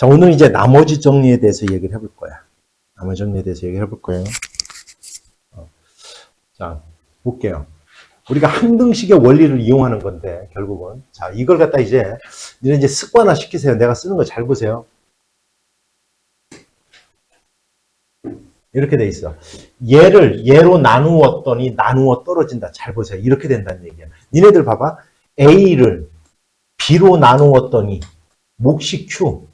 자, 오늘 이제 나머지 정리에 대해서 얘기를 해볼 거야. 나머지 정리에 대해서 얘기를 해볼 거예요. 자, 볼게요. 우리가 한 등식의 원리를 이용하는 건데, 결국은. 자, 이걸 갖다 이제, 니네 이제 습관화 시키세요. 내가 쓰는 거 잘 보세요. 이렇게 돼 있어. 얘로 나누었더니 나누어 떨어진다. 잘 보세요. 이렇게 된다는 얘기야. 니네들 봐봐. A를 B로 나누었더니 몫이 Q.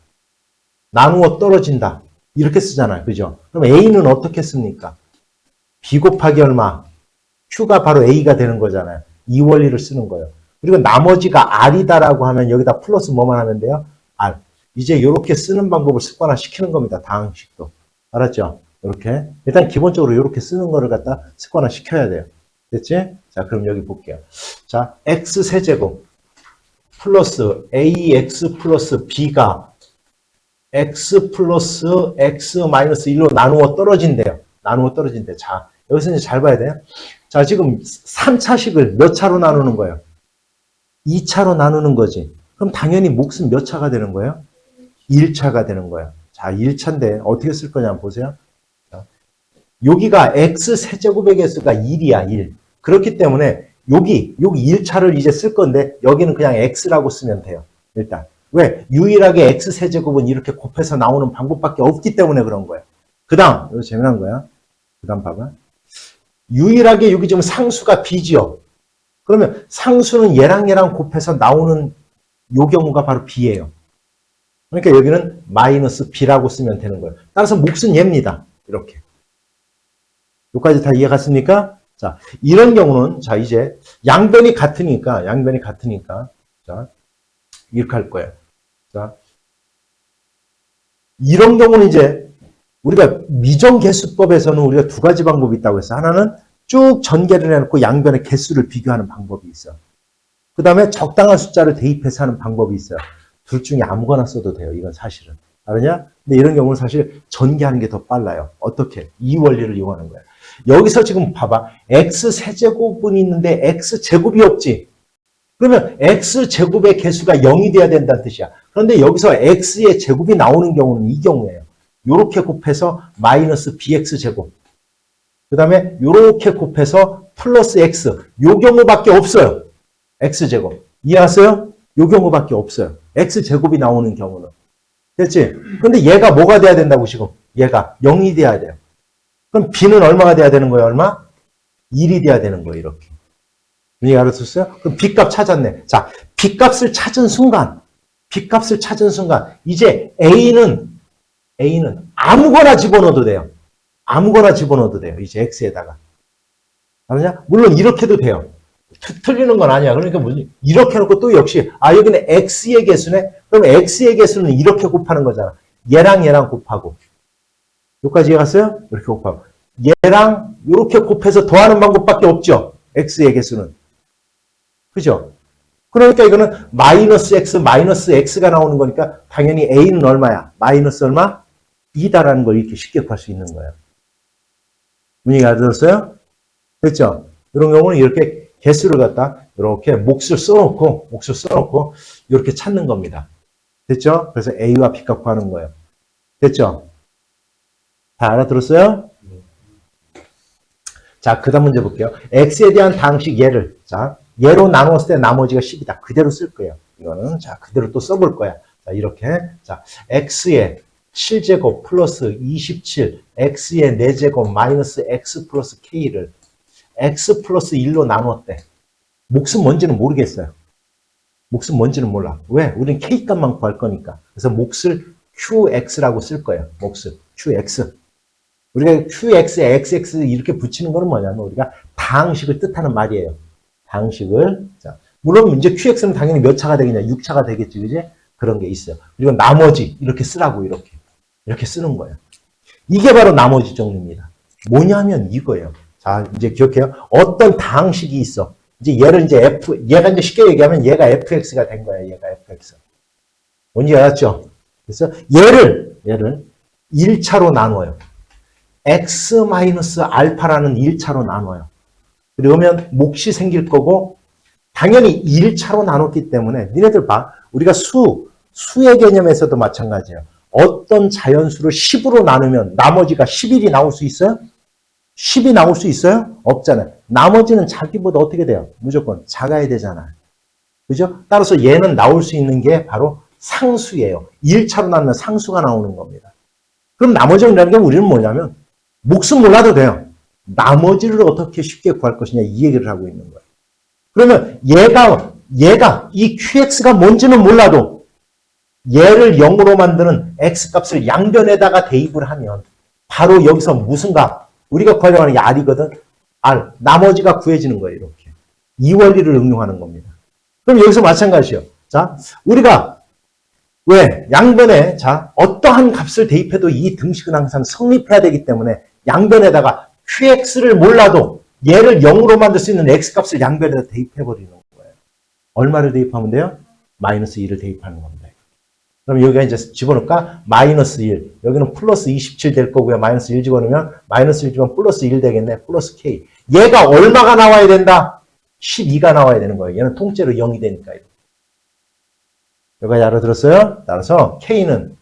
나누어 떨어진다. 이렇게 쓰잖아요. 그죠? 그럼 A는 어떻게 씁니까? B 곱하기 얼마? Q가 바로 A가 되는 거잖아요. 이 원리를 쓰는 거예요. 그리고 나머지가 R이다라고 하면 여기다 플러스 뭐만 하면 돼요? R. 이제 이렇게 쓰는 방법을 습관화 시키는 겁니다. 다항식도. 알았죠? 이렇게. 일단 기본적으로 이렇게 쓰는 거를 갖다 습관화 시켜야 돼요. 됐지? 자, 그럼 여기 볼게요. 자, X세제곱 플러스 AX 플러스 B가 X 플러스 X 마이너스 1로 나누어 떨어진대요. 나누어 떨어진대. 자, 여기서 이제 잘 봐야 돼요. 자, 지금 3차식을 몇 차로 나누는 거예요? 2차로 나누는 거지. 그럼 당연히 몫은 몇 차가 되는 거예요? 1차가 되는 거예요. 자, 1차인데 어떻게 쓸 거냐 한번 보세요. 자, 여기가 X 세제곱의 개수가 1이야, 1. 그렇기 때문에 여기 1차를 이제 쓸 건데 여기는 그냥 X라고 쓰면 돼요. 일단. 왜? 유일하게 X 세제곱은 이렇게 곱해서 나오는 방법밖에 없기 때문에 그런 거예요. 그 다음, 이거 재미난 거야. 그 다음 봐봐. 유일하게 여기 지금 상수가 B지요. 그러면 상수는 얘랑 곱해서 나오는 요 경우가 바로 B예요. 그러니까 여기는 마이너스 B라고 쓰면 되는 거예요. 따라서 몫은 얘입니다. 이렇게. 여기까지 다 이해 갔습니까? 자, 이런 경우는, 자, 이제 양변이 같으니까, 자, 이렇게 할 거예요. 자, 이런 경우는 이제 우리가 미정개수법에서는 우리가 두 가지 방법이 있다고 해서 하나는 쭉 전개를 해놓고 양변의 개수를 비교하는 방법이 있어요. 그 다음에 적당한 숫자를 대입해서 하는 방법이 있어요. 둘 중에 아무거나 써도 돼요. 이건 사실은. 알았냐? 근데 이런 경우는 사실 전개하는 게 더 빨라요. 어떻게? 이 원리를 이용하는 거예요. 여기서 지금 봐봐. X세제곱은 있는데 X제곱이 없지. 그러면 X제곱의 개수가 0이 돼야 된다는 뜻이야. 그런데 여기서 X의 제곱이 나오는 경우는 이 경우예요. 요렇게 곱해서 마이너스 BX제곱. 그 다음에 요렇게 곱해서 플러스 X. 요 경우밖에 없어요. X제곱. 이해하세요? 요 경우밖에 없어요. X제곱이 나오는 경우는. 됐지? 근데 얘가 뭐가 돼야 된다고 지금? 얘가 0이 돼야 돼요. 그럼 B는 얼마가 돼야 되는 거예요? 얼마? 1이 돼야 되는 거예요. 이렇게. 분위기 알아듣었어요? 그럼 B값 찾았네. 자, B값을 찾은 순간, 이제 A는 아무거나 집어넣어도 돼요. 아무거나 집어넣어도 돼요. 이제 X에다가. 알았냐? 물론 이렇게도 돼요. 틀리는 건 아니야. 그러니까 무슨 이렇게 해놓고 또 역시 여기는 X의 개수네? 그럼 X의 개수는 이렇게 곱하는 거잖아. 얘랑 곱하고. 여기까지 이해갔어요? 이렇게 곱하고. 얘랑 이렇게 곱해서 더하는 방법밖에 없죠. X의 개수는. 그죠? 그러니까 이거는 마이너스 X가 나오는 거니까 당연히 A는 얼마야? 마이너스 얼마? 2다라는 걸 이렇게 쉽게 구할 수 있는 거예요. 분위기 알아들었어요? 됐죠? 이런 경우는 이렇게 개수를 갖다 이렇게 몫을 써놓고 이렇게 찾는 겁니다. 됐죠? 그래서 A와 B값 구하는 거예요. 됐죠? 다 알아들었어요? 자, 그 다음 문제 볼게요. X에 대한 다항식 얘를, 자, 얘로 나누었을 때 나머지가 10이다. 그대로 쓸 거예요. 이거는, 자, 그대로 또 써볼 거야. 자, 이렇게. 자, X의 7제곱 플러스 27, X의 4제곱 마이너스 X 플러스 K를 X 플러스 1로 나누었대. 몫은 뭔지는 모르겠어요. 몫은 뭔지는 몰라. 왜? 우리는 K값만 구할 거니까. 그래서 몫을 QX라고 쓸 거예요. 몫을. QX. 우리가 QX에 XX 이렇게 붙이는 거는 뭐냐면 우리가 다항식을 뜻하는 말이에요. 다항식을. 자, 물론 이제 QX는 당연히 몇 차가 되겠냐? 6차가 되겠지. 그지? 그런 게 있어요. 그리고 나머지 이렇게 쓰라고 이렇게 쓰는 거예요. 이게 바로 나머지 정리입니다. 뭐냐면 이거예요. 자, 이제 기억해요. 어떤 다항식이 있어. 이제 얘를 이제 얘가 이제 쉽게 얘기하면 얘가 fx가 된 거야. 얘가 fx. 뭔지 알았죠? 그래서 얘를 1차로 나눠요. x-알파라는 1차로 나눠요. 그러면 몫이 생길 거고 당연히 1차로 나눴기 때문에 니네들 봐. 우리가 수의 개념에서도 마찬가지예요. 어떤 자연수를 10으로 나누면 나머지가 11이 나올 수 있어요? 10이 나올 수 있어요? 없잖아요. 나머지는 자기보다 어떻게 돼요? 무조건 작아야 되잖아요. 그죠? 따라서 얘는 나올 수 있는 게 바로 상수예요. 1차로 나누면 상수가 나오는 겁니다. 그럼 나머지 정리라는 게 우리는 뭐냐면 몫은 몰라도 돼요. 나머지를 어떻게 쉽게 구할 것이냐 이 얘기를 하고 있는 거예요. 그러면 얘가 이 QX가 뭔지는 몰라도 얘를 0으로 만드는 X값을 양변에다가 대입을 하면 바로 여기서 무슨 값? 우리가 구하려고 하는 게 R이거든. R. 나머지가 구해지는 거예요. 이렇게. 이 원리를 응용하는 겁니다. 그럼 여기서 마찬가지예요. 자, 우리가 왜 양변에 자 어떠한 값을 대입해도 이 등식은 항상 성립해야 되기 때문에 양변에다가 QX를 몰라도 얘를 0으로 만들 수 있는 X값을 양변에다 대입해버리는 거예요. 얼마를 대입하면 돼요? 마이너스 1을 대입하는 겁니다. 그럼 여기가 이제 집어넣을까? 마이너스 1. 여기는 플러스 27 될 거고요. 마이너스 1 집어넣으면 마이너스 1 집어넣으면 플러스 1 되겠네. 플러스 K. 얘가 얼마가 나와야 된다? 12가 나와야 되는 거예요. 얘는 통째로 0이 되니까요. 여기까지 알아들었어요? 따라서 K는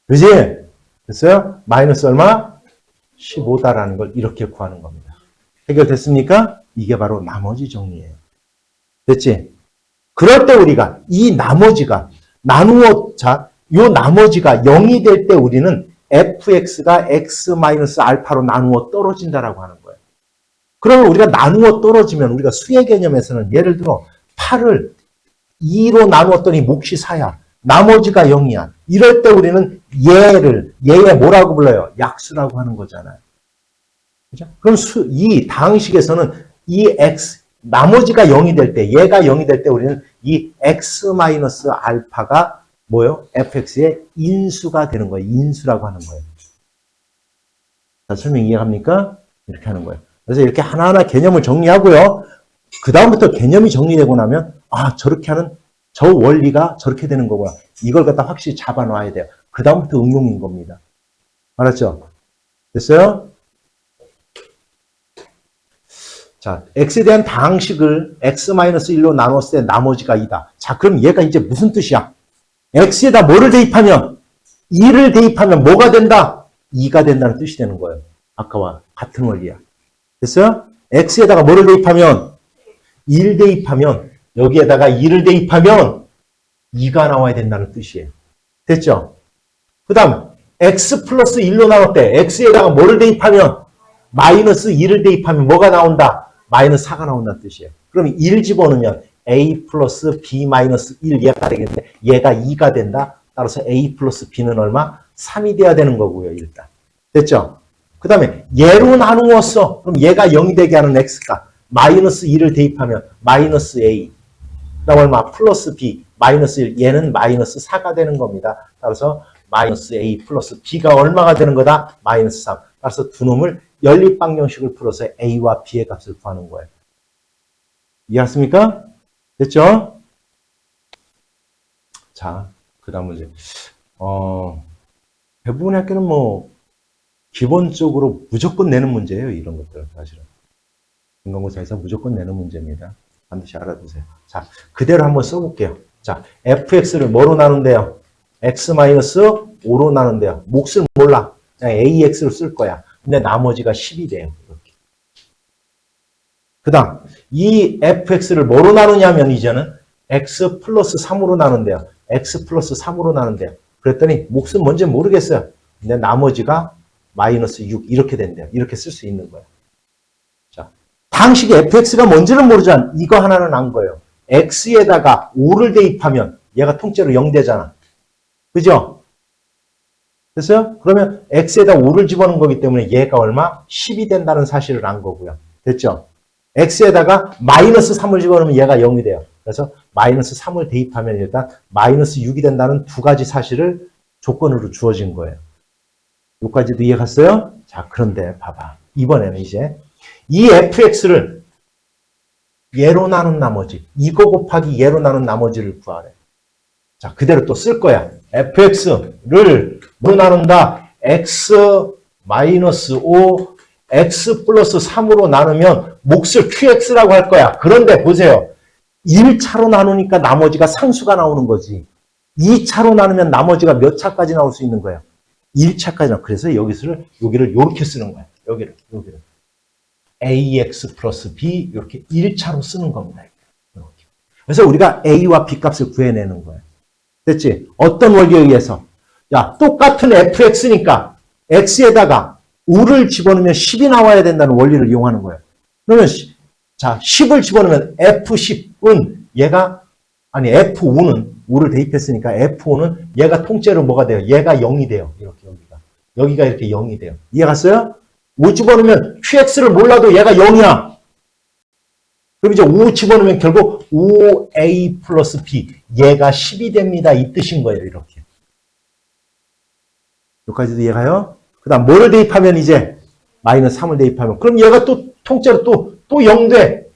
그지? 됐어요? 마이너스 얼마? 15다라는 걸 이렇게 구하는 겁니다. 해결됐습니까? 이게 바로 나머지 정리예요. 됐지? 그럴 때 우리가 이 나머지가 요 나머지가 0이 될 때 우리는 fx가 x-알파로 나누어 떨어진다라고 하는 거예요. 그러면 우리가 나누어 떨어지면 우리가 수의 개념에서는 예를 들어 8을 2로 나누었더니 몫이 4야. 나머지가 0이야. 이럴 때 우리는 얘의 뭐라고 불러요? 약수라고 하는 거잖아요. 그죠? 그럼 이 다항식에서는 이 x, 나머지가 0이 될 때, 얘가 0이 될 때 우리는 이 x-알파가 뭐예요? fx의 인수가 되는 거예요. 인수라고 하는 거예요. 자, 설명 이해합니까? 이렇게 하는 거예요. 그래서 이렇게 하나하나 개념을 정리하고요. 그 다음부터 개념이 정리되고 나면 저렇게 하는 저 원리가 저렇게 되는 거구나. 이걸 갖다 확실히 잡아놔야 돼요. 그 다음부터 응용인 겁니다. 알았죠? 됐어요? 자, x에 대한 다항식을 x-1로 나눴을 때 나머지가 2다. 자, 그럼 얘가 이제 무슨 뜻이야? x에다 뭐를 대입하면 2를 대입하면 뭐가 된다? 2가 된다는 뜻이 되는 거예요. 아까와 같은 원리야. 됐어요? x에다가 뭐를 대입하면 1 대입하면 여기에다가 2를 대입하면 2가 나와야 된다는 뜻이에요. 됐죠? 그 다음 x 플러스 1로 나눴대. x에다가 뭐를 대입하면 마이너스 2를 대입하면 뭐가 나온다? 마이너스 4가 나온다는 뜻이에요. 그럼 1 집어넣으면 a 플러스 b 마이너스 1 얘가 되겠는데 얘가 2가 된다. 따라서 a 플러스 b는 얼마? 3이 돼야 되는 거고요. 일단. 됐죠? 그 다음에 얘로 나누었어. 그럼 얘가 0이 되게 하는 x가 마이너스 2를 대입하면 마이너스 a. 그 다음 얼마? 플러스 b. 마이너스 1. 얘는 마이너스 4가 되는 겁니다. 따라서 마이너스 a 플러스 b가 얼마가 되는 거다? 마이너스 3. 따라서 두 놈을 연립방정식을 풀어서 a와 b의 값을 구하는 거예요. 이해하십니까? 됐죠? 자, 그 다음 문제. 대부분의 학교는 기본적으로 무조건 내는 문제예요. 이런 것들은 사실은. 인간고사에서 무조건 내는 문제입니다. 반드시 알아두세요. 자, 그대로 한번 써볼게요. 자, fx를 뭐로 나눈대요? x-5로 나눈대요. 몫을 몰라. 그냥 ax로 쓸 거야. 근데 나머지가 10이 돼요. 이렇게. 그 다음, 이 fx를 뭐로 나누냐면 이제는 x 플러스 3으로 나눈대요. x 플러스 3으로 나눈대요. 그랬더니 몫은 뭔지 모르겠어요. 근데 나머지가 마이너스 6 이렇게 된대요. 이렇게 쓸 수 있는 거예요. 자, 당식에 fx가 뭔지는 모르지만 이거 하나는 안 거예요. x에다가 5를 대입하면 얘가 통째로 0 되잖아. 그죠? 됐어요? 그러면 x에다 5를 집어넣은 거기 때문에 얘가 얼마? 10이 된다는 사실을 안 거고요. 됐죠? x에다가 마이너스 3을 집어넣으면 얘가 0이 돼요. 그래서 마이너스 3을 대입하면 일단 마이너스 6이 된다는 두 가지 사실을 조건으로 주어진 거예요. 여기까지도 이해갔어요? 자, 그런데 봐봐. 이번에는 이제 이 fx를 얘로 나눈 나머지, 이거 곱하기 얘로 나눈 나머지를 구하래. 자, 그대로 또 쓸 거야. fx를 뭐 나눈다? x-5, x 플러스 3으로 나누면 몫을 qx라고 할 거야. 그런데 보세요. 1차로 나누니까 나머지가 상수가 나오는 거지. 2차로 나누면 나머지가 몇 차까지 나올 수 있는 거예요? 1차까지 나올. 그래서 여기를 이렇게 쓰는 거예요. 여기를. ax 플러스 b 이렇게 1차로 쓰는 겁니다. 이렇게. 그래서 우리가 a와 b 값을 구해내는 거예요. 됐지? 어떤 원리에 의해서? 야, 똑같은 fx니까 x에다가 5를 집어넣으면 10이 나와야 된다는 원리를 이용하는 거예요. 그러면 자, 10을 집어넣으면 F10은 F5는 5를 대입했으니까 F5는 얘가 통째로 뭐가 돼요? 얘가 0이 돼요. 이렇게 여기가 이렇게 0이 돼요. 이해 갔어요? 5 집어넣으면 QX를 몰라도 얘가 0이야. 그럼 이제 5 집어넣으면 결국 5A 플러스 B 얘가 10이 됩니다. 이 뜻인 거예요. 이렇게. 여기까지도 이해가요? 그 다음 뭐를 대입하면 이제 마이너스 3을 대입하면 그럼 얘가 또 통째로 또 0 돼.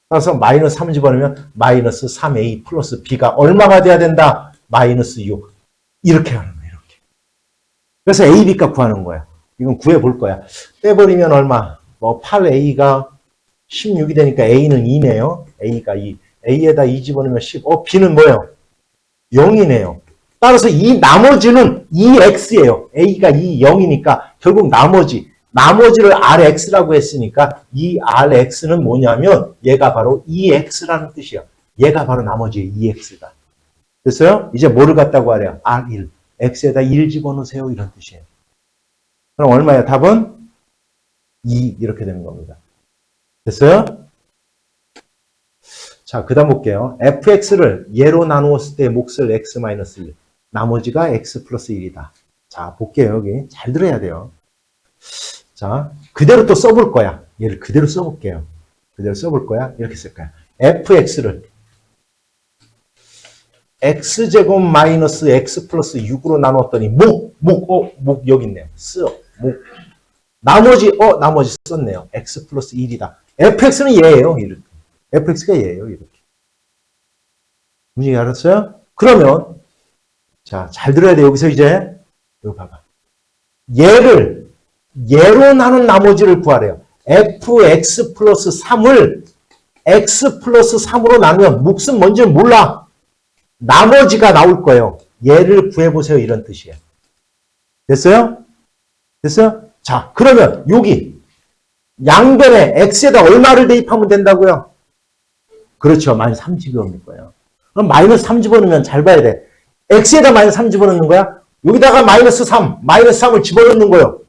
따라서 마이너스 3을 집어넣으면 마이너스 3A 플러스 B가 얼마가 돼야 된다? 마이너스 6. 이렇게 하는 거예요. 이렇게. 그래서 A, B 값 구하는 거야. 이건 구해볼 거야. 빼버리면 얼마? 8A가 16이 되니까 A는 2네요. A가 2. A에다 2 집어넣으면 10. B는 뭐예요? 0이네요. 따라서 이 나머지는 2X예요. A가 2, 0이니까 결국 나머지를 RX라고 했으니까 이 RX는 뭐냐면 얘가 바로 EX라는 뜻이야. 얘가 바로 나머지의 EX다. 됐어요? 이제 뭐를 갖다고 하래요? R1. X에다 1 집어넣으세요. 이런 뜻이에요. 그럼 얼마예요? 답은 2 이렇게 되는 겁니다. 됐어요? 자, 그 다음 볼게요. fx를 예로 나누었을 때 몫을 x-1. 나머지가 x 플러스 1이다. 자, 볼게요. 여기. 잘 들어야 돼요. 자, 그대로 또 써볼 거야. 얘를 그대로 써볼게요. 그대로 써볼 거야. 이렇게 쓸 거야. fx를 x제곱 마이너스 x 플러스 6으로 나눴더니 목 여기 있네요. 나머지 썼네요. x 플러스 1이다. fx는 얘예요. 이렇게. fx가 얘예요. 이렇게. 문제 알았어요? 그러면 자, 잘 들어야 돼. 여기서 이제 이거 봐봐. 얘로 나눈 나머지를 구하래요. fx 플러스 3을 x 플러스 3으로 나누면 몫은 뭔지는 몰라. 나머지가 나올 거예요. 얘를 구해보세요. 이런 뜻이에요. 됐어요? 됐어요? 자, 그러면 여기 양변에 x에다 얼마를 대입하면 된다고요? 그렇죠. 마이너스 3 집어넣을 거예요. 그럼 마이너스 3 집어넣으면 잘 봐야 돼. x에다 마이너스 3 집어넣는 거야? 여기다가 마이너스 3을 집어넣는 거예요.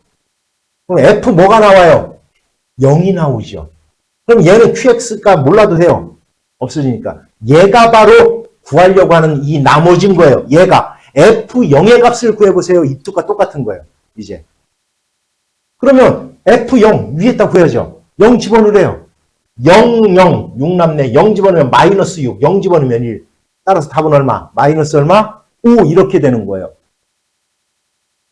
그럼 f 뭐가 나와요? 0이 나오죠. 그럼 얘는 qx가 몰라도 돼요. 없어지니까. 얘가 바로 구하려고 하는 이 나머지인 거예요. 얘가 f0의 값을 구해보세요. 이 뜻과 똑같은 거예요. 이제. 그러면 f0 위에다 구해야죠. 0 집어넣으래요. 6 남네. 0 집어넣으면 마이너스 6. 0 집어넣으면 1. 따라서 답은 얼마? 마이너스 얼마? 5 이렇게 되는 거예요.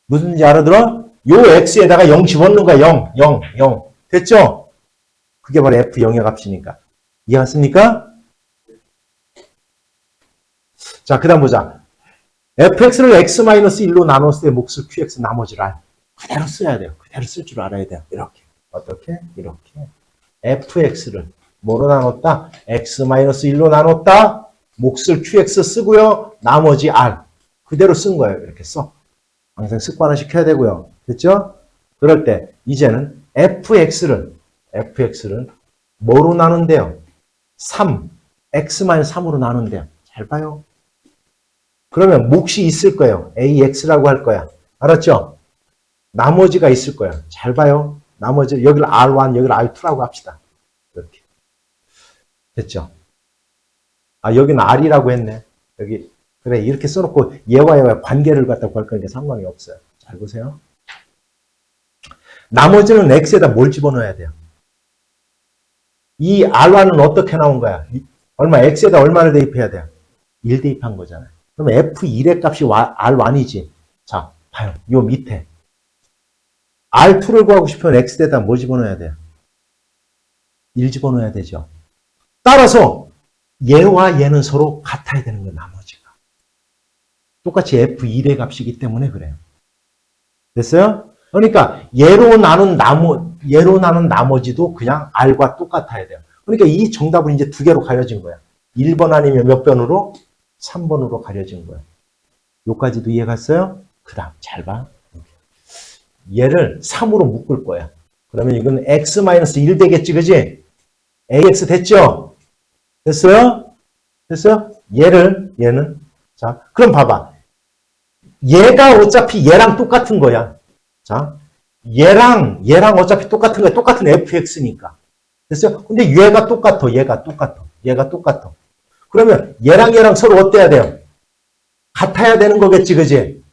무슨지 알아들어? 요 x에다가 0 집어넣는 거야. 0. 됐죠? 그게 바로 f0의 값이니까. 이해갔습니까? 자, 그 다음 보자. fx를 x-1로 나눴을 때 몫을 qx 나머지를 알. 그대로 써야 돼요. 그대로 쓸 줄 알아야 돼요. 이렇게. 어떻게? 이렇게. fx를 뭐로 나눴다? x-1로 나눴다. 몫을 qx 쓰고요. 나머지 r. 그대로 쓴 거예요. 이렇게 써. 항상 습관을 시켜야 되고요. 됐죠? 그럴 때 이제는 fx를 뭐로 나눈대요? 3. x-3으로 나눈대요. 잘 봐요. 그러면 몫이 있을 거예요. ax라고 할 거야. 알았죠? 나머지가 있을 거야. 잘 봐요. 나머지 여기를 R1, 여기를 R2라고 합시다. 이렇게. 됐죠? 아, 여기는 R이라고 했네. 여기. 그래, 이렇게 써놓고 얘와 관계를 갖다 구할 거니까 상관이 없어요. 잘 보세요. 나머지는 X에다 뭘 집어넣어야 돼요? 이 R1은 어떻게 나온 거야? X에다 얼마를 대입해야 돼요? 1 대입한 거잖아요. 그러면 F1의 값이 R1이지. 자, 봐요. 요 밑에. R2를 구하고 싶으면 X에다 뭐 집어넣어야 돼요? 1 집어넣어야 되죠. 따라서 얘와 얘는 서로 같아야 되는 거예요. 나머지가. 똑같이 F1의 값이기 때문에 그래요. 됐어요? 그러니까 얘로 나눈 나머지도 그냥 R과 똑같아야 돼요. 그러니까 이 정답은 이제 두 개로 가려진 거야. 1번 아니면 몇 번으로? 3번으로 가려진 거야. 요까지도 이해 갔어요? 그 다음 잘 봐. 얘를 3으로 묶을 거야. 그러면 이건 x-1 되겠지, 그지? ax 됐죠? 됐어요? 됐어요? 얘는 자, 그럼 봐봐. 얘가 어차피 얘랑 똑같은 거야. 자, 얘랑 어차피 똑같은 거야. 똑같은 fx니까. 됐어요? 근데 얘가 똑같아. 얘가 똑같아. 그러면 얘랑 서로 어때야 돼요? 같아야 되는 거겠지, 그지?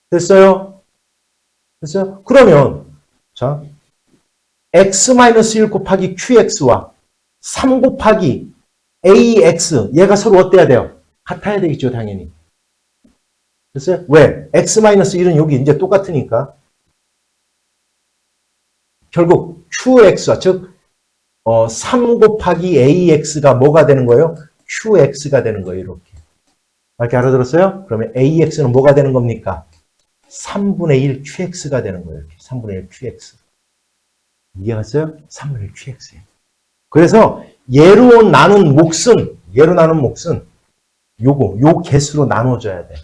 됐어요? 됐어요? 그러면 자, x-1 곱하기 qx와 3 곱하기 ax 얘가 서로 어때야 돼요? 같아야 되겠죠, 당연히. 됐어요? 왜? x-1은 여기 이제 똑같으니까 결국 qx와 즉 3 곱하기 ax가 뭐가 되는 거예요? qx가 되는 거예요. 이렇게. 이렇게 알아들었어요? 그러면 ax는 뭐가 되는 겁니까? 3분의 1 qx가 되는 거예요. 이렇게. 3분의 1 qx. 이해갔어요? 3분의 1 qx예요. 그래서 얘로 나눈 몫은 요 개수로 나눠줘야 돼.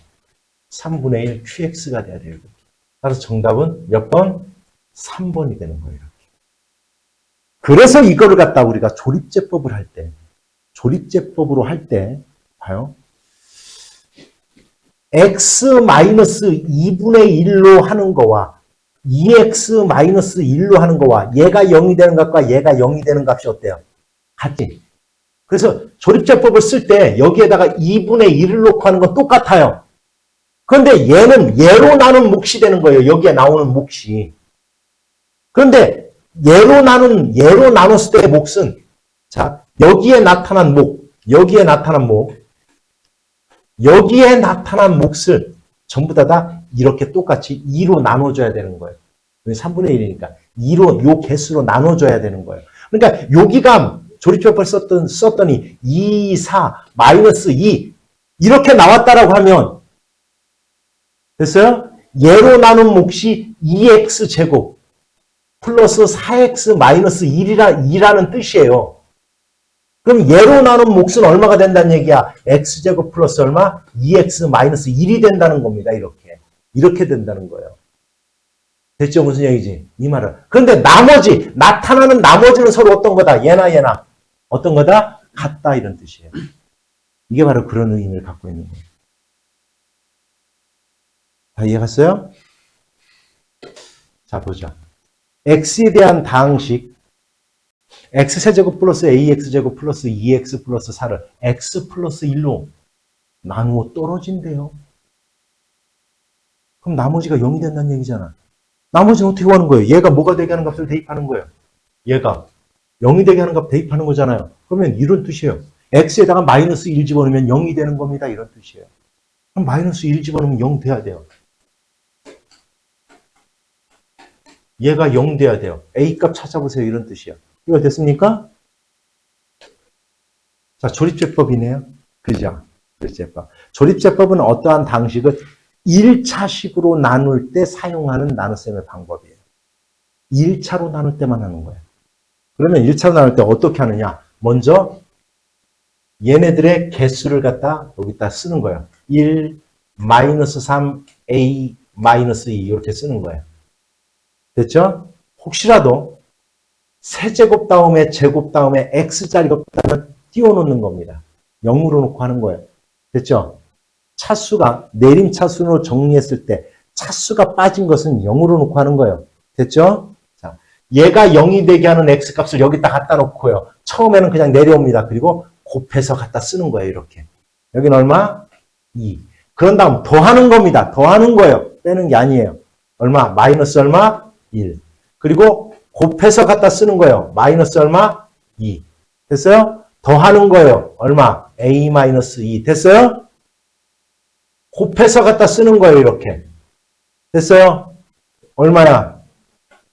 3분의 1 qx가 돼야 돼요. 따라서 정답은 몇 번? 3번이 되는 거예요. 이렇게. 그래서 이거를 갖다 우리가 조립제법으로 할 때, 봐요. x-2분의 1로 하는 거와 2x-1로 하는 거와 얘가 0이 되는 값과 얘가 0이 되는 값이 어때요? 같지? 그래서 조립제법을 쓸 때 여기에다가 2분의 1을 놓고 하는 건 똑같아요. 그런데 얘는 얘로 나눈 몫이 되는 거예요. 여기에 나오는 몫이. 그런데 얘로 나눴을 때의 몫은 자, 여기에 나타난 몫을 전부 다 이렇게 똑같이 2로 나눠줘야 되는 거예요. 3분의 1이니까 2로 요 개수로 나눠줘야 되는 거예요. 그러니까 여기가 조립제법을 썼더니 2, 4, 마이너스 2 이렇게 나왔다라고 하면 됐어요? 얘로 나눈 몫이 2x 제곱 플러스 4x 마이너스 2라는 뜻이에요. 그럼 얘로 나눈 몫은 얼마가 된다는 얘기야? x제곱 플러스 얼마? 2x 마이너스 1이 된다는 겁니다. 이렇게 된다는 거예요. 됐죠? 무슨 얘기지? 이 말은. 그런데 나타나는 나머지는 서로 어떤 거다? 얘나 어떤 거다? 같다 이런 뜻이에요. 이게 바로 그런 의미를 갖고 있는 거예요. 다 이해갔어요? 자, 보자. x에 대한 다항식 x세제곱 플러스 ax제곱 플러스 2x 플러스 4를 x 플러스 1로 나누어 떨어진대요. 그럼 나머지가 0이 된다는 얘기잖아. 나머지는 어떻게 하는 거예요? 얘가 뭐가 되게 하는 값을 대입하는 거예요. 얘가 0이 되게 하는 값 대입하는 거잖아요. 그러면 이런 뜻이에요. x에다가 마이너스 1 집어넣으면 0이 되는 겁니다. 이런 뜻이에요. 그럼 마이너스 1 집어넣으면 0 돼야 돼요. 얘가 0 돼야 돼요. A값 찾아보세요. 이런 뜻이야. 이거 됐습니까? 자, 조립제법이네요. 그죠? 조립제법. 조립제법은 어떠한 방식을 1차식으로 나눌 때 사용하는 나눗셈의 방법이에요. 1차로 나눌 때만 하는 거예요. 그러면 1차로 나눌 때 어떻게 하느냐? 먼저 얘네들의 개수를 갖다 여기다 쓰는 거예요. 1, 마이너스 3, A, 마이너스 2 이렇게 쓰는 거예요. 됐죠? 혹시라도 세제곱 다음에 제곱 다음에 x자리가 없다면 띄워놓는 겁니다. 0으로 놓고 하는 거예요. 됐죠? 차수가 내림 차수로 정리했을 때 차수가 빠진 것은 0으로 놓고 하는 거예요. 됐죠? 자, 얘가 0이 되게 하는 x값을 여기다 갖다 놓고요. 처음에는 그냥 내려옵니다. 그리고 곱해서 갖다 쓰는 거예요. 이렇게. 여기는 얼마? 2. 그런 다음 더하는 겁니다. 더하는 거예요. 빼는 게 아니에요. 얼마? 마이너스 얼마? 1. 그리고 곱해서 갖다 쓰는 거예요. 마이너스 얼마? 2. 됐어요? 더하는 거예요. 얼마? A-2. 됐어요? 곱해서 갖다 쓰는 거예요. 이렇게. 됐어요? 얼마야?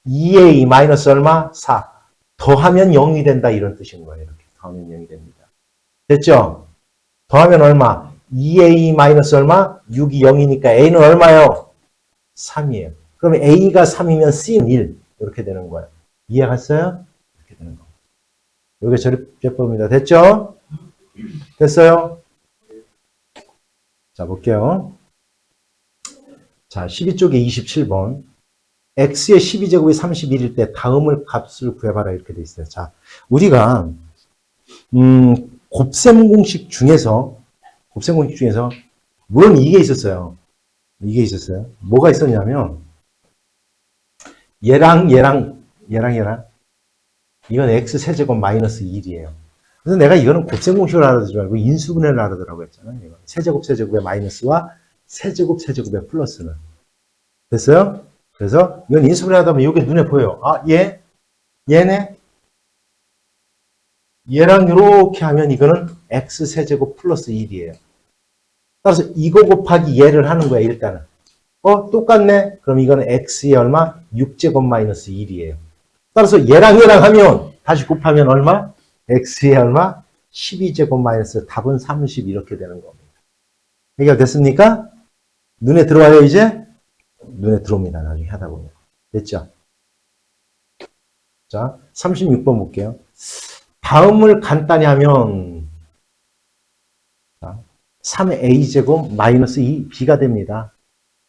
2A 마이너스 얼마? 4. 더하면 0이 된다. 이런 뜻인 거예요. 이렇게. 더하면 0이 됩니다. 됐죠? 더하면 얼마? 2A 마이너스 얼마? 6이 0이니까 A는 얼마요? 3이에요. 그러면 A가 3이면 C는 1. 이렇게 되는 거예요. 이해갔어요? 이렇게 되는 거. 이게 조립제법입니다. 됐죠? 됐어요? 자, 볼게요. 자, 12쪽에 27번. x의 12제곱이 31일 때 다음을 값을 구해봐라 이렇게 돼 있어요. 자, 우리가 곱셈 공식 중에서 물론 이게 있었어요. 뭐가 있었냐면 얘랑 이건 x 세제곱 마이너스 1이에요. 그래서 내가 이거는 곱셈 공식을 알아두지 말고 인수분해를 알아두라고 했잖아요. 이거. 세제곱의 마이너스와 세제곱의 플러스는. 됐어요? 그래서 이건 인수분해 하다 보면 이게 눈에 보여요. 아, 얘네. 얘랑 이렇게 하면 이거는 x 세제곱 플러스 1이에요. 따라서 이거 곱하기 얘를 하는 거야, 일단은. 똑같네? 그럼 이거는 x의 얼마? 6제곱 마이너스 1이에요. 따라서 얘랑 하면, 다시 곱하면 얼마? x의 얼마? 12제곱 마이너스 답은 30 이렇게 되는 겁니다. 해결됐습니까? 눈에 들어와요, 이제? 눈에 들어옵니다, 나중에 하다 보면. 됐죠? 자, 36번 볼게요. 다음을 간단히 하면 3a제곱 마이너스 2b가 됩니다.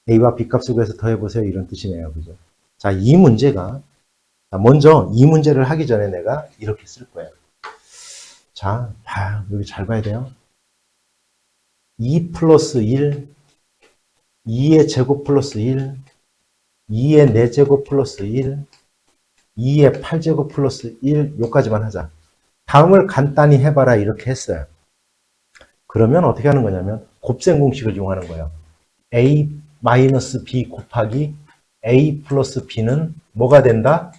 a와 b 값을 구해서 더해보세요. 이런 뜻이네요. 그죠? 자, 이 문제가 먼저 이 문제를 하기 전에 내가 이렇게 쓸 거예요. 자, 여기 잘 봐야 돼요. 2 플러스 1, 2의 제곱 플러스 1, 2의 4제곱 플러스 1, 2의 8제곱 플러스 1, 요까지만 하자. 다음을 간단히 해봐라 이렇게 했어요. 그러면 어떻게 하는 거냐면 곱셈 공식을 이용하는 거예요. a 마이너스 b 곱하기 a 플러스 b는 뭐가 된다?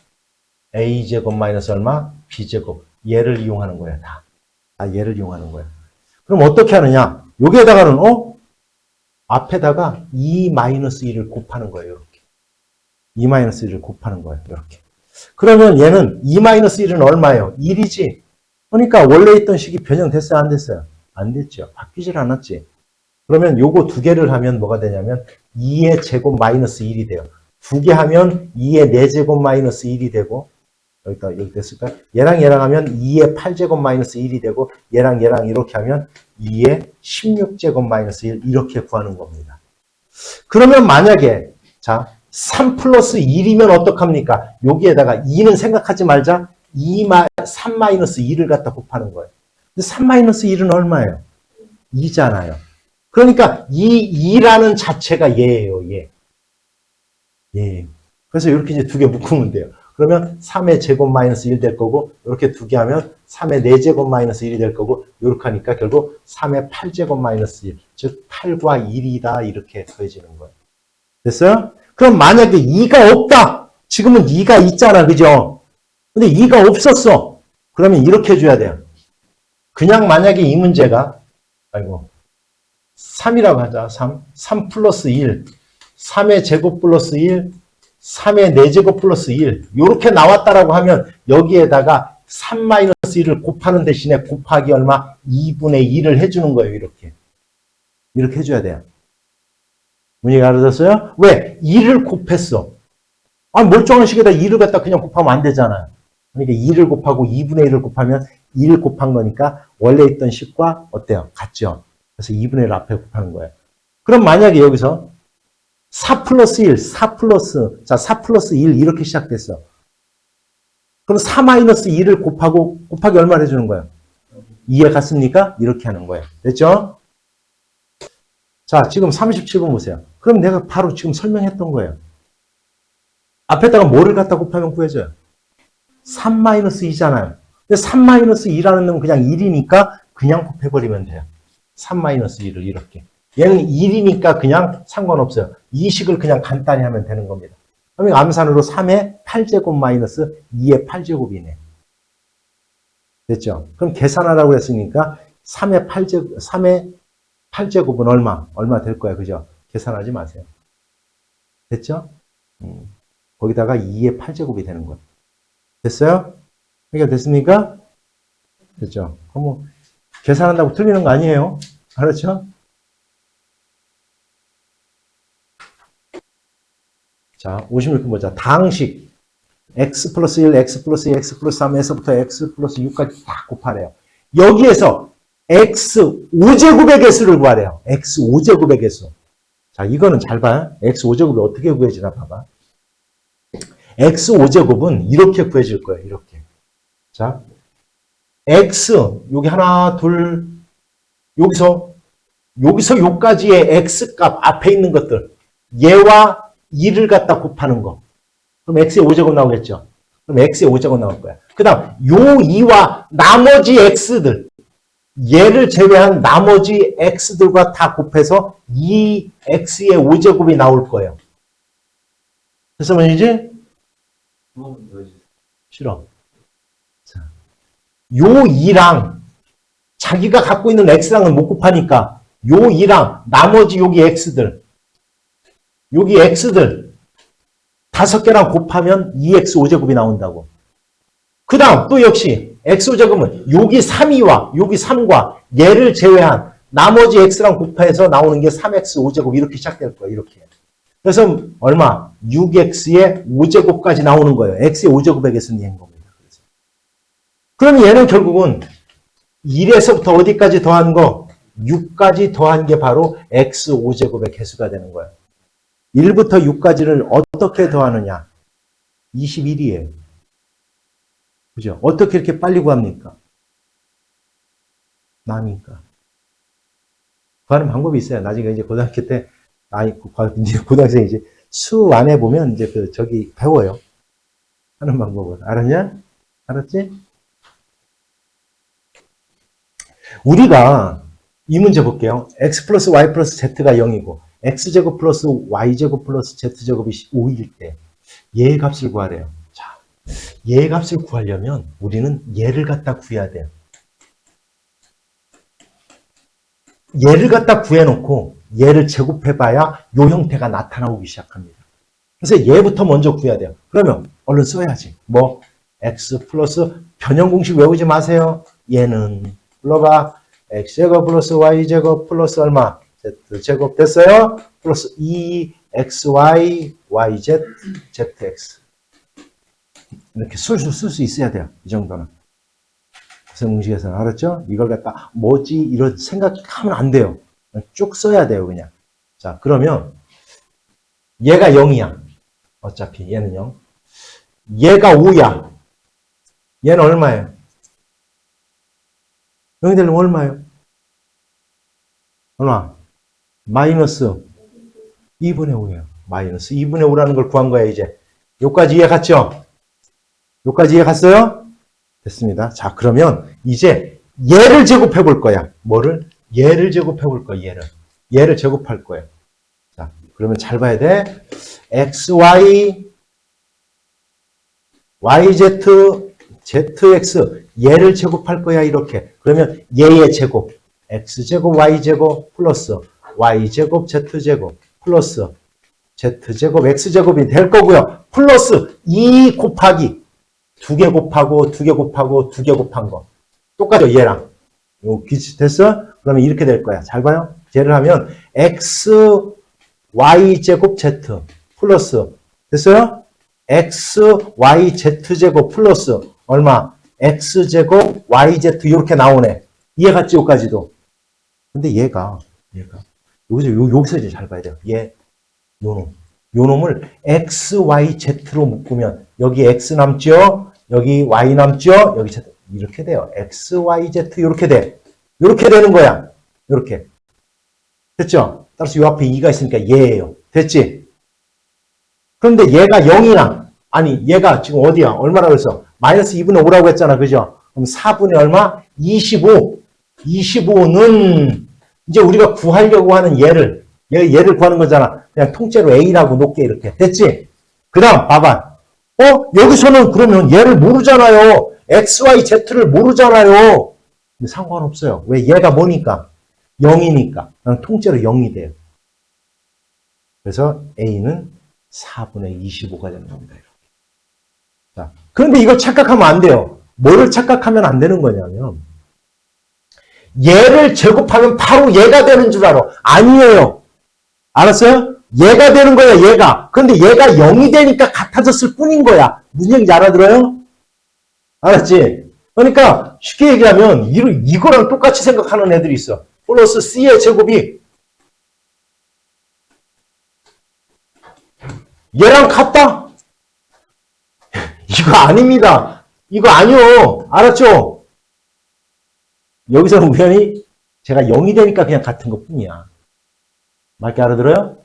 a제곱 마이너스 얼마? b제곱. 얘를 이용하는 거예요. 다. 얘를 이용하는 거예요. 그럼 어떻게 하느냐? 여기에다가는 앞에다가 2 마이너스 1을 곱하는 거예요. 이렇게. 2 마이너스 1을 곱하는 거예요. 이렇게. 그러면 얘는 2 마이너스 1은 얼마예요? 1이지. 그러니까 원래 있던 식이 변형됐어요? 안 됐어요? 안 됐죠. 바뀌질 않았지. 그러면 요거 두 개를 하면 뭐가 되냐면 2의 제곱 마이너스 1이 돼요. 두 개 하면 2의 4제곱 마이너스 1이 되고 여기 됐을까? 얘랑 하면 2의 8제곱 마이너스 1이 되고 얘랑 이렇게 하면 2의 16제곱 마이너스 1 이렇게 구하는 겁니다. 그러면 만약에 3 플러스 1이면 어떡합니까? 여기에다가 2는 생각하지 말자. 3 마이너스 2를 갖다 곱하는 거예요. 근데 3 마이너스 1은 얼마예요? 2잖아요. 그러니까 이 2라는 자체가 얘예요. 얘. 그래서 이렇게 이제 두 개 묶으면 돼요. 그러면 3의 제곱 마이너스 1 될 거고 이렇게 두 개 하면 3의 4제곱 마이너스 1이 될 거고 이렇게 하니까 결국 3의 8제곱 마이너스 1 즉 8과 1이다 이렇게 더해지는 거예요. 됐어요? 그럼 만약에 2가 없다. 지금은 2가 있잖아. 그죠? 근데 2가 없었어. 그러면 이렇게 해줘야 돼요. 그냥 만약에 이 문제가 3이라고 하자. 3 플러스 1 3의 제곱 플러스 1 3의 4제곱 플러스 1 이렇게 나왔다라고 하면 여기에다가 3 마이너스 1을 곱하는 대신에 곱하기 얼마? 2분의 1을 해주는 거예요. 이렇게 해줘야 돼요. 문제가 알아졌어요? 왜? 2를 곱했어. 멀쩡한 식에다 2를 갖다 그냥 곱하면 안 되잖아요. 그러니까 2를 곱하고 2분의 1을 곱하면 1을 곱한 거니까 원래 있던 식과 어때요? 같죠? 그래서 2분의 1 앞에 곱하는 거예요. 그럼 만약에 여기서 4 플러스 1, 4 플러스 1 이렇게 시작됐어. 그럼 4 마이너스 2를 곱하기 얼마를 해주는 거예요? 2에 갔습니까? 이렇게 하는 거예요. 됐죠? 자, 지금 37번 보세요. 그럼 내가 바로 지금 설명했던 거예요. 앞에다가 뭐를 갖다 곱하면 구해져요? 3 마이너스 2잖아요. 근데 3 마이너스 2라는 놈은 그냥 1이니까 그냥 곱해버리면 돼요. 3 마이너스 1을 이렇게. 얘는 1이니까 그냥 상관없어요. 이 식을 그냥 간단히 하면 되는 겁니다. 그러면 암산으로 3의 8제곱 마이너스 2의 8제곱이네. 됐죠? 그럼 계산하라고 했으니까 3의 8제곱은 얼마 될 거야. 그죠? 계산하지 마세요. 됐죠? 거기다가 2의 8제곱이 되는 거예요. 됐어요? 해결됐습니까? 됐죠? 그럼 계산한다고 틀리는 거 아니에요? 알았죠? 자, 56번 보자. 다항식 x 플러스 1, x 플러스 2, x 플러스 3에서부터 x 플러스 6까지 다 곱하래요. 여기에서 x 5제곱의 개수를 구하래요. x 5제곱의 개수. 자, 이거는 잘 봐요. x 5제곱이 어떻게 구해지나 봐봐. x 5제곱은 이렇게 구해질 거예요. 이렇게. 자, x 여기 하나, 둘, 여기서 요까지의 x 값 앞에 있는 것들 얘와 2를 갖다 곱하는 거. 그럼 x의 5제곱 나오겠죠. 그럼 x의 5제곱 나올 거야. 그 다음 요 2와 나머지 x들 얘를 제외한 나머지 x들과 다 곱해서 2x의 5제곱이 나올 거예요. 그래서 뭐지? 싫어. 자, 요 2랑 자기가 갖고 있는 x랑은 못 곱하니까 요 2랑 나머지 여기 x들 5개랑 곱하면 2x 5제곱이 나온다고. 그 다음 또 역시 x 5제곱은 여기 3이와 여기 3과 얘를 제외한 나머지 x랑 곱해서 나오는 게 3x 5제곱 이렇게 시작될 거예요. 이렇게. 그래서 얼마? 6x의 5제곱까지 나오는 거예요. x의 5제곱의 개수는 얘인 겁니다. 그럼 얘는 결국은 1에서부터 어디까지 더한 거? 6까지 더한 게 바로 x 5제곱의 개수가 되는 거예요. 1부터 6까지를 어떻게 더하느냐? 21이에요. 그죠? 어떻게 이렇게 빨리 구합니까? 나니까. 구하는 방법이 있어요. 나중에 이제 고등학교 때, 이제 고등학생 이제 수 안에 보면 이제 저기 배워요. 하는 방법을. 알았냐? 알았지? 우리가 이 문제 볼게요. x 플러스 y 플러스 z가 0이고 x제곱 플러스 y제곱 플러스 z제곱이 5일 때 얘의 값을 구하래요. 자, 얘의 값을 구하려면 우리는 얘를 갖다 구해야 돼요. 얘를 갖다 구해놓고 얘를 제곱해봐야 요 형태가 나타나오기 시작합니다. 그래서 얘부터 먼저 구해야 돼요. 그러면 얼른 써야지. 뭐 x 플러스 변형 공식 외우지 마세요. 얘는 불러봐. x제곱 플러스 y제곱 플러스 얼마? z제곱 됐어요? 플러스 2xy yz zx 이렇게 술술 쓸 수 있어야 돼요. 이 정도는. 공식에서는 알았죠? 이걸 갖다 뭐지? 이런 생각하면 안 돼요. 쭉 써야 돼요. 그냥. 자, 그러면 얘가 0이야. 어차피 얘는 0. 얘가 5야. 얘는 얼마예요? 0이 되려면 얼마예요? 얼마? 마이너스 2분의 5예요. 마이너스 2분의 5라는 걸 구한 거야, 이제. 여기까지 이해 갔죠? 여기까지 이해 갔어요? 됐습니다. 자, 그러면 이제 얘를 제곱해 볼 거야. 뭐를? 얘를 제곱해 볼 거야, 얘를. 얘를 제곱할 거예요. 자, 그러면 잘 봐야 돼. xy, yz, zx 얘를 제곱할 거야, 이렇게. 그러면 얘의 제곱. x제곱, y제곱 플러스 y제곱, z제곱 플러스 z제곱, x제곱이 될 거고요. 플러스 2 곱하기 2개 곱하고 2개 곱하고 2개 곱한 거. 똑같죠, 얘랑. 요 비슷했어? 그러면 이렇게 될 거야. 잘 봐요. 얘를 하면 x, y제곱, z 플러스 됐어요? x, y, z제곱 플러스 얼마? x제곱, yz 이렇게 나오네. 이해 갔지, 여기까지도. 근데 얘가 여기서 이제 잘 봐야 돼요. 요 놈을 x, y, z로 묶으면 여기 x 남죠? 여기 y 남죠? 여기 z. 이렇게 돼요. x, y, z 이렇게 돼. 이렇게 되는 거야. 이렇게. 됐죠? 따라서 요 앞에 2가 있으니까 얘예요. 됐지? 그런데 얘가 0이나 아니 얘가 지금 어디야? 얼마라고 했어? 마이너스 2분의 5라고 했잖아. 그죠? 그럼 4분의 얼마? 25. 25는 이제 우리가 구하려고 하는 얘를 구하는 거잖아. 그냥 통째로 A라고 놓게 이렇게. 됐지? 그 다음 봐봐. 여기서는 그러면 얘를 모르잖아요. X, Y, Z를 모르잖아요. 근데 상관없어요. 왜? 얘가 뭐니까? 0이니까. 그냥 통째로 0이 돼요. 그래서 A는 4분의 25가 되는 겁니다. 자, 그런데 이걸 착각하면 안 돼요. 뭐를 착각하면 안 되는 거냐면 얘를 제곱하면 바로 얘가 되는 줄 알아. 아니에요. 알았어요? 얘가 되는 거야, 얘가. 그런데 얘가 0이 되니까 같아졌을 뿐인 거야. 무슨 얘기인지 알아들어요? 알았지? 그러니까 쉽게 얘기하면 이거랑 똑같이 생각하는 애들이 있어. 플러스 C의 제곱이 얘랑 같다? 이거 아닙니다. 이거 아니요. 알았죠? 여기서는 우연히 제가 0이 되니까 그냥 같은 것 뿐이야. 맞게 알아들어요?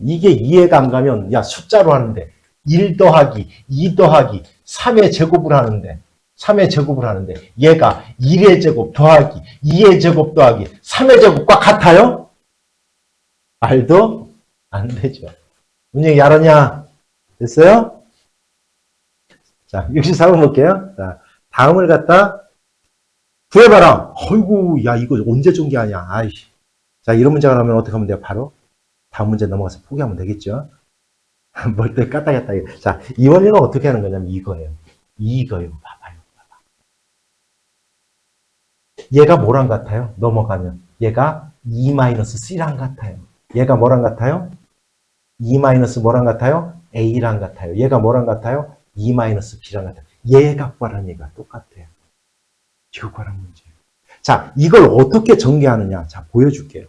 이게 이해가 안 가면, 야, 숫자로 하는데, 1 더하기, 2 더하기, 3의 제곱을 하는데, 3의 제곱을 하는데, 얘가 1의 제곱 더하기, 2의 제곱 더하기, 3의 제곱과 같아요? 말도 안 되죠. 문제 알았냐? 됐어요? 자, 64번 볼게요. 자, 다음을 갖다 구해봐라. 어이구, 야, 이거 언제 준 게 아니야. 아이씨. 자, 이런 문제가 나오면 어떻게 하면 돼요? 바로 다음 문제 넘어가서 포기하면 되겠죠? 뭘 때 까딱했다. 자, 이 원리는 어떻게 하는 거냐면 이거예요. 이거요. 봐봐요. 얘가 뭐랑 같아요? 넘어가면. 얘가 2-C랑 같아요. 얘가 뭐랑 같아요? 2- 뭐랑 같아요? A랑 같아요. 얘가 뭐랑 같아요? 2-B랑 같아요. 얘가 구하라는 얘기가 똑같아요. 이거 구하라는 문제예요. 자, 이걸 어떻게 전개하느냐? 자, 보여줄게요.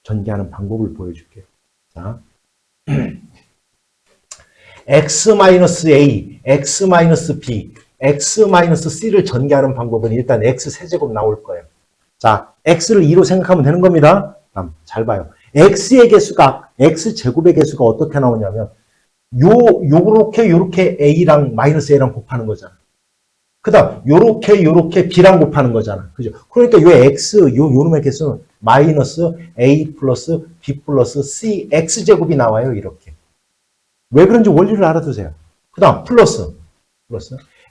전개하는 방법을 보여줄게요. 자, x-a, x-b, x-c를 전개하는 방법은 일단 x 세제곱 나올 거예요. 자, x를 2로 생각하면 되는 겁니다. 잘 봐요. x의 개수가, x제곱의 개수가 어떻게 나오냐면 요렇게 a랑 마이너스 a랑 곱하는 거잖아. 그 다음 요렇게 b랑 곱하는 거잖아. 그죠? 그러니까 요 x, 요 놈의 개수는 마이너스 a 플러스 b 플러스 c x제곱이 나와요. 이렇게. 왜 그런지 원리를 알아두세요. 그 다음 플러스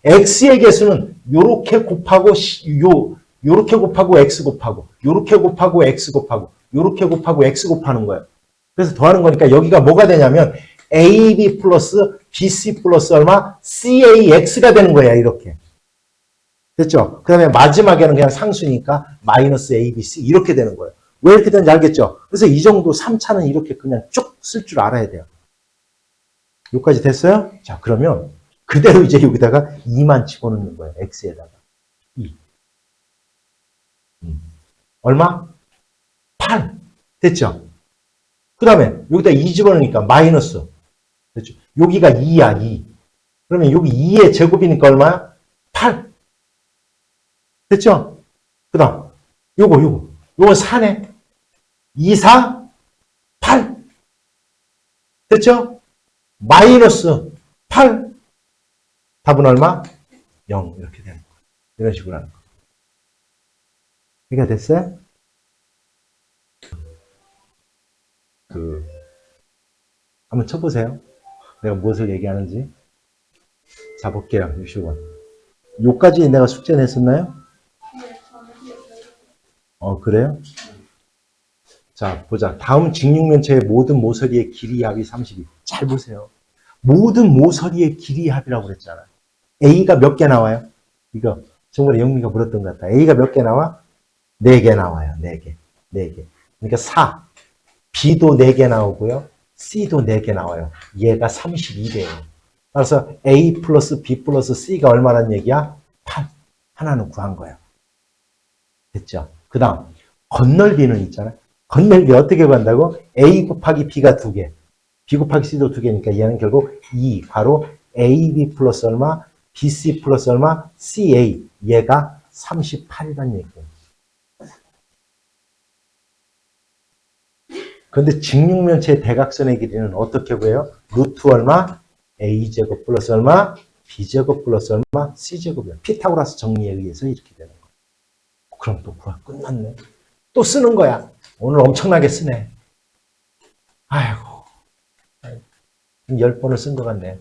x의 개수는 요렇게 곱하고 요렇게 곱하고 x 곱하고 요렇게 곱하고 x 곱하고 요렇게 곱하고 x 곱하는 거예요. 그래서 더하는 거니까 여기가 뭐가 되냐면 ab 플러스 bc 플러스 얼마? cax가 되는 거야. 이렇게. 됐죠? 그 다음에 마지막에는 그냥 상수니까 마이너스 abc 이렇게 되는 거예요. 왜 이렇게 되는지 알겠죠? 그래서 이 정도 3차는 이렇게 그냥 쭉 쓸 줄 알아야 돼요. 여기까지 됐어요? 자, 그러면 그대로 이제 여기다가 2만 집어넣는 거예요. x에다가. 2. 얼마? 8. 됐죠? 그 다음에 여기다 2 집어넣으니까 마이너스. 됐죠? 여기가 2야, 2. 그러면 여기 2의 제곱이니까 얼마야? 8. 됐죠? 그 다음 요거 4네. 2, 4, 8. 됐죠? 마이너스 8. 답은 얼마? 0. 이렇게 되는 거예요. 이런 식으로 하는 거예요. 이해가 됐어요? 한번 쳐보세요. 내가 무엇을 얘기하는지. 자, 볼게요. 60번. 요까지 내가 숙제 냈었나요? 그래요? 자, 보자. 다음 직육면체의 모든 모서리의 길이 합이 32. 잘 보세요. 모든 모서리의 길이 합이라고 그랬잖아요. A가 몇 개 나와요? 이거 정말 영미가 물었던 것 같다. A가 몇 개 나와? 4개 나와요. 4개. 4개. 그러니까 4. B도 4개 나오고요. C도 4개 나와요. 얘가 32개예요. 그래서 A 플러스 B 플러스 C가 얼마란 얘기야? 8. 하나는 구한 거예요. 됐죠? 그 다음 건널비는 있잖아요. 건널비 어떻게 구한다고? A 곱하기 B가 2개. B 곱하기 C도 2개니까 얘는 결국 2. 바로 AB 플러스 얼마? BC 플러스 얼마? CA. 얘가 38이란 얘기예요. 그런데 직육면체의 대각선의 길이는 어떻게 구해요? 루트 얼마? A제곱 플러스 얼마? B제곱 플러스 얼마? C제곱이야. 피타고라스 정리에 의해서 이렇게 되는 거야. 그럼 또 구하 끝났네. 또 쓰는 거야. 오늘 엄청나게 쓰네. 아이고. 10번을 쓴 것 같네.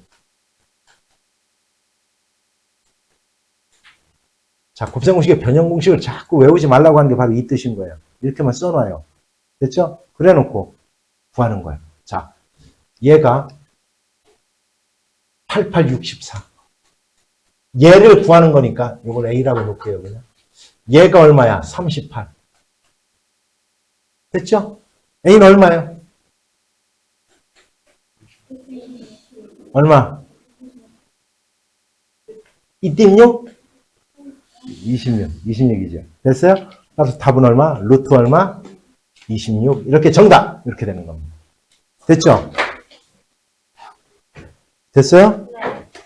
자, 곱셈공식의 변형공식을 자꾸 외우지 말라고 하는 게 바로 이 뜻인 거예요. 이렇게만 써놔요. 됐죠? 그래 놓고 구하는 거예요. 자, 얘가 8864. 얘를 구하는 거니까 이걸 A라고 놓을게요. 그냥. 얘가 얼마야? 38. 됐죠? A는 얼마예요? 얼마? 2.6? 26이죠. 됐어요? 따라서 답은 얼마? 루트 얼마? 26. 이렇게 정답! 이렇게 되는 겁니다. 됐죠? 됐어요?